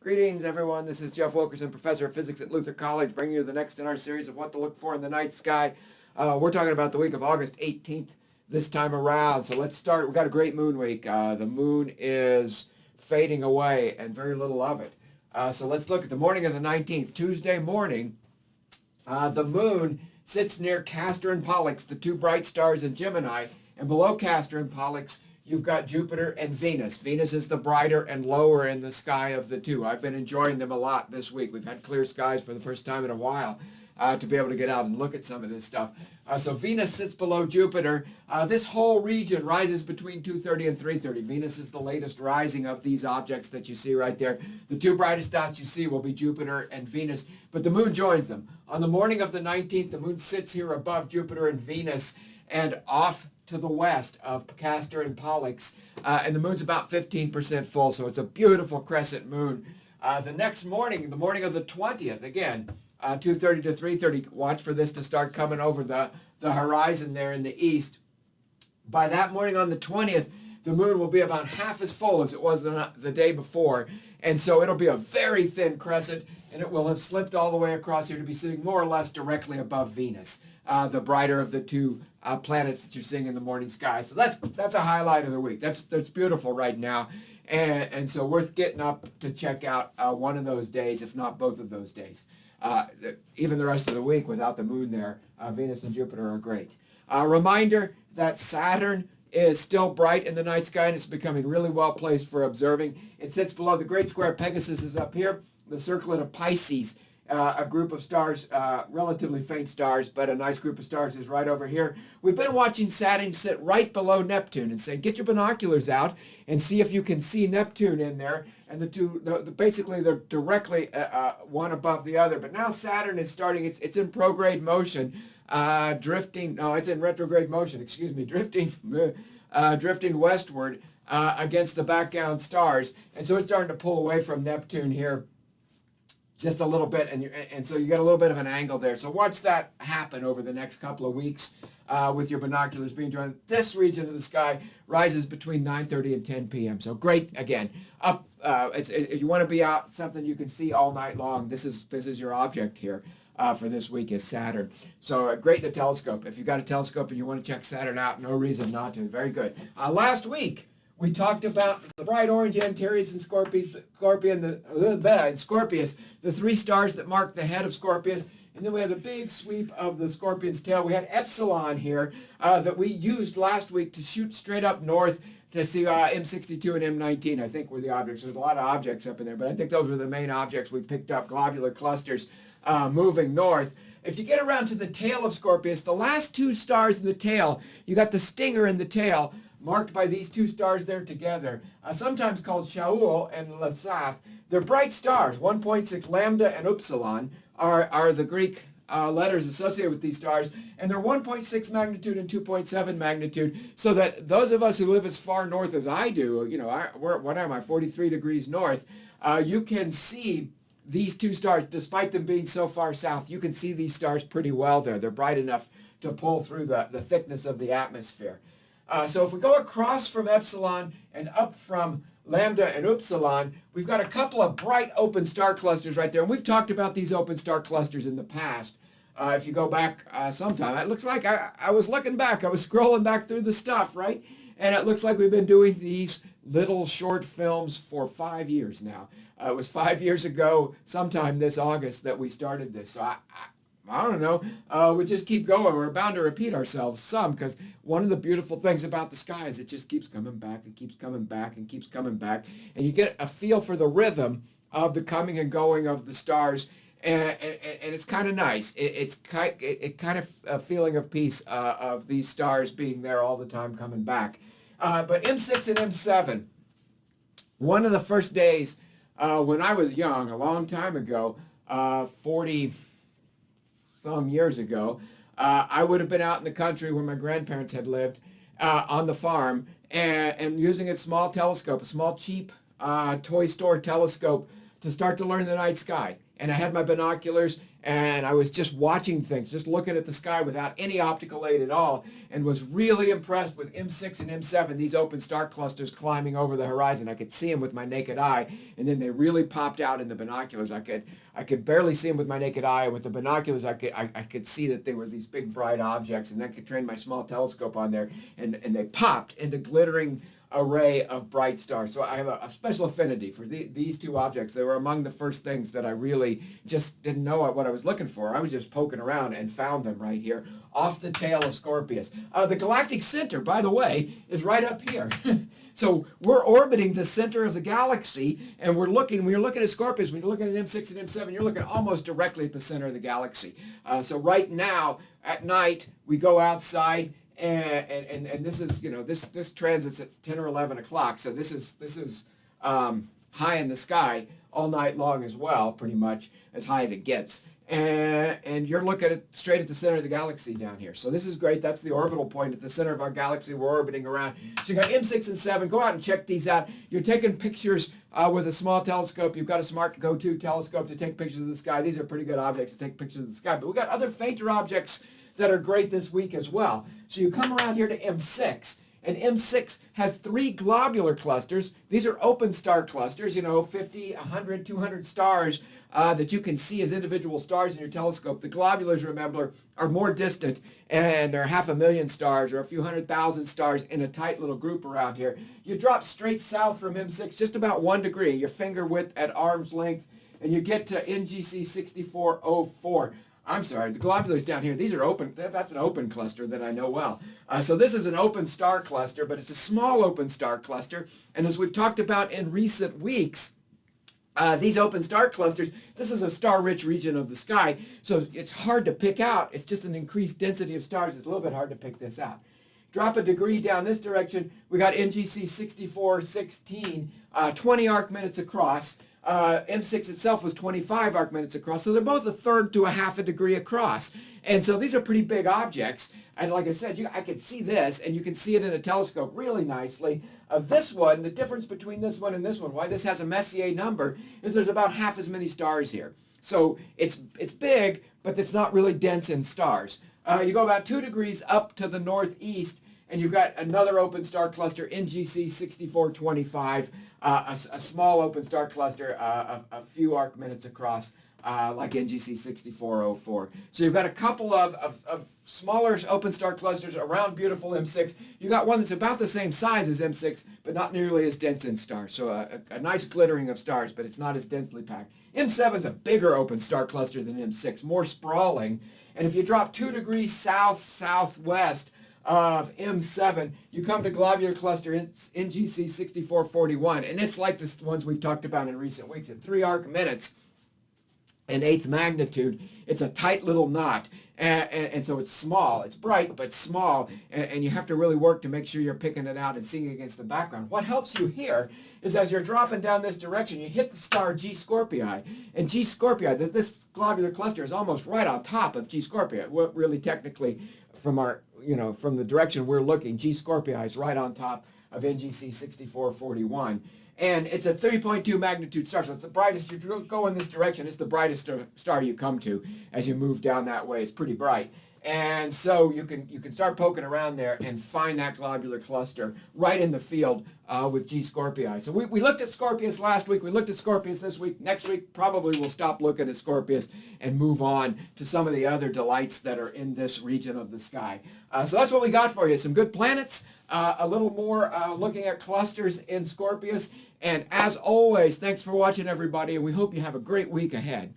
Greetings, everyone. This is Jeff Wilkerson, professor of physics at Luther College, bringing you the next in our series of what to look for in the night sky. We're talking about the week of August 18th this time around. So let's start. We've got a great moon week. The moon is fading away and very little of it. So let's look at the morning of the 19th, Tuesday morning. The moon sits near Castor and Pollux, the two bright stars in Gemini, and below Castor and Pollux, you've got Jupiter and Venus. Venus is the brighter and lower in the sky of the two. I've been enjoying them a lot this week. We've had clear skies for the first time in a while to be able to get out and look at some of this stuff. So Venus sits below Jupiter. This whole region rises between 2:30 and 3:30. Venus is the latest rising of these objects that you see right there. The two brightest dots you see will be Jupiter and Venus, but the moon joins them. On the morning of the 19th, the moon sits here above Jupiter and Venus and off to the west of Castor and Pollux, and the moon's about 15% full, so it's a beautiful crescent moon. The next morning, the morning of the 20th, again, 2:30 to 3:30, watch for this to start coming over the horizon there in the east. By that morning on the 20th, the moon will be about half as full as it was the day before, and so it'll be a very thin crescent, and it will have slipped all the way across here to be sitting more or less directly above Venus, the brighter of the two planets that you're seeing in the morning sky. So that's a highlight of the week. That's beautiful right now, and so worth getting up to check out one of those days, if not both of those days. Even the rest of the week without the moon there, Venus and Jupiter are great. Reminder that Saturn is still bright in the night sky, and it's becoming really well placed for observing. It sits below the great square Pegasus is up here, the circlet of Pisces, a group of stars, relatively faint stars, but a nice group of stars is right over here. We've been watching Saturn sit right below Neptune and saying, get your binoculars out and see if you can see Neptune in there. And the two, basically they're directly one above the other. But now Saturn is starting, it's in prograde motion, it's in retrograde motion, drifting westward against the background stars. And so it's starting to pull away from Neptune here just a little bit, and so you get a little bit of an angle there. So watch that happen over the next couple of weeks with your binoculars being joined. This region of the sky rises between 9:30 and 10 p.m. So great, again, up. If you want to be out, something you can see all night long, this is your object here for this week is Saturn. So great in a telescope. If you've got a telescope and you want to check Saturn out, no reason not to. Very good. Last week, we talked about the bright orange Antares and Scorpius, the three stars that mark the head of Scorpius. And then we had the big sweep of the Scorpion's tail. We had Epsilon here that we used last week to shoot straight up north to see M62 and M19, I think, were the objects. There's a lot of objects up in there, but I think those were the main objects we picked up, globular clusters moving north. If you get around to the tail of Scorpius, the last two stars in the tail, you got the stinger in the tail, marked by these two stars there together, sometimes called Shaul and Lasaph. They're bright stars. 1.6 Lambda and Upsilon are the Greek letters associated with these stars, and they're 1.6 magnitude and 2.7 magnitude, so that those of us who live as far north as I do, what am I, 43 degrees north, you can see these two stars, despite them being so far south, you can see these stars pretty well there. They're bright enough to pull through the thickness of the atmosphere. So if we go across from Epsilon and up from Lambda and Upsilon, we've got a couple of bright open star clusters right there. And we've talked about these open star clusters in the past. If you go back sometime, it looks like I was looking back. I was scrolling back through the stuff, right? And it looks like we've been doing these little short films for 5 years now. It was 5 years ago, sometime this August, that we started this. So I don't know. We just keep going. We're bound to repeat ourselves some, because one of the beautiful things about the sky is it just keeps coming back and keeps coming back and keeps coming back. And you get a feel for the rhythm of the coming and going of the stars. And it's kind of nice. It's kind of a feeling of peace of these stars being there all the time coming back. But M6 and M7, one of the first days when I was young, a long time ago, 40 some years ago, I would have been out in the country where my grandparents had lived on the farm and using a small telescope, a small cheap toy store telescope to start to learn the night sky. And I had my binoculars, and I was just watching things, just looking at the sky without any optical aid at all, and was really impressed with M6 and M7, these open star clusters climbing over the horizon. I could see them with my naked eye, and then they really popped out in the binoculars. I could barely see them with my naked eye, and with the binoculars I could see that they were these big bright objects, and then I could train my small telescope on there, and they popped into glittering array of bright stars. So I have a special affinity for these two objects. They were among the first things that I really just didn't know what I was looking for. I was just poking around and found them right here off the tail of Scorpius. The galactic center, by the way, is right up here. So we're orbiting the center of the galaxy, and when you're looking at Scorpius, when you're looking at M6 and M7, you're looking almost directly at the center of the galaxy. So right now, at night, we go outside, and this is, this transit's at 10 or 11 o'clock, so this is high in the sky all night long as well, pretty much as high as it gets. And you're looking straight at the center of the galaxy down here. So this is great. That's the orbital point at the center of our galaxy. We're orbiting around. So you got M6 and 7. Go out and check these out. You're taking pictures with a small telescope. You've got a smart Go-To telescope to take pictures of the sky. These are pretty good objects to take pictures of the sky. But we've got other fainter objects that are great this week as well. So you come around here to M6. And M6 has 3 globular clusters. These are open star clusters, 50, 100, 200 stars that you can see as individual stars in your telescope. The globulars, remember, are more distant, and they're 500,000 stars or a few 100,000 stars in a tight little group around here. You drop straight south from M6 just about 1 degree, your finger width at arm's length, and you get to NGC 6404. I'm sorry, the globulars down here, these are open. That's an open cluster that I know well. So this is an open star cluster, but it's a small open star cluster. And as we've talked about in recent weeks, these open star clusters, this is a star-rich region of the sky, so it's hard to pick out. It's just an increased density of stars. It's a little bit hard to pick this out. Drop a degree down this direction, we got NGC 6416, 20 arc minutes across. M6 itself was 25 arc minutes across, so they're both 1/3 to 1/2 a degree across. And so these are pretty big objects. And like I said, I could see this, and you can see it in a telescope really nicely. This one, the difference between this one and this one, why this has a Messier number, is there's about half as many stars here. So it's big, but it's not really dense in stars. You go about 2 degrees up to the northeast, and you've got another open star cluster, NGC 6425, a small open star cluster, a few arc minutes across, like NGC 6404. So you've got a couple of smaller open star clusters around beautiful M6. You've got one that's about the same size as M6, but not nearly as dense in stars. So a nice glittering of stars, but it's not as densely packed. M7 is a bigger open star cluster than M6, more sprawling. And if you drop 2 degrees south-southwest of M7, you come to globular cluster NGC 6441, and it's like the ones we've talked about in recent weeks at 3 arc minutes and 8th magnitude. It's a tight little knot, and so it's small. It's bright, but small, and you have to really work to make sure you're picking it out and seeing it against the background. What helps you here is as you're dropping down this direction, you hit the star G Scorpii, and G Scorpii, this globular cluster is almost right on top of G Scorpii. Well, really technically, from from the direction we're looking, G Scorpii is right on top of NGC 6441. And it's a 3.2 magnitude star, so it's the brightest. You go in this direction, it's the brightest star you come to as you move down that way. It's pretty bright. And so you can start poking around there and find that globular cluster right in the field with G Scorpii. So we looked at Scorpius last week. We looked at Scorpius this week. Next week, probably we'll stop looking at Scorpius and move on to some of the other delights that are in this region of the sky. So that's what we got for you. Some good planets, a little more looking at clusters in Scorpius. And as always, thanks for watching, everybody, and we hope you have a great week ahead.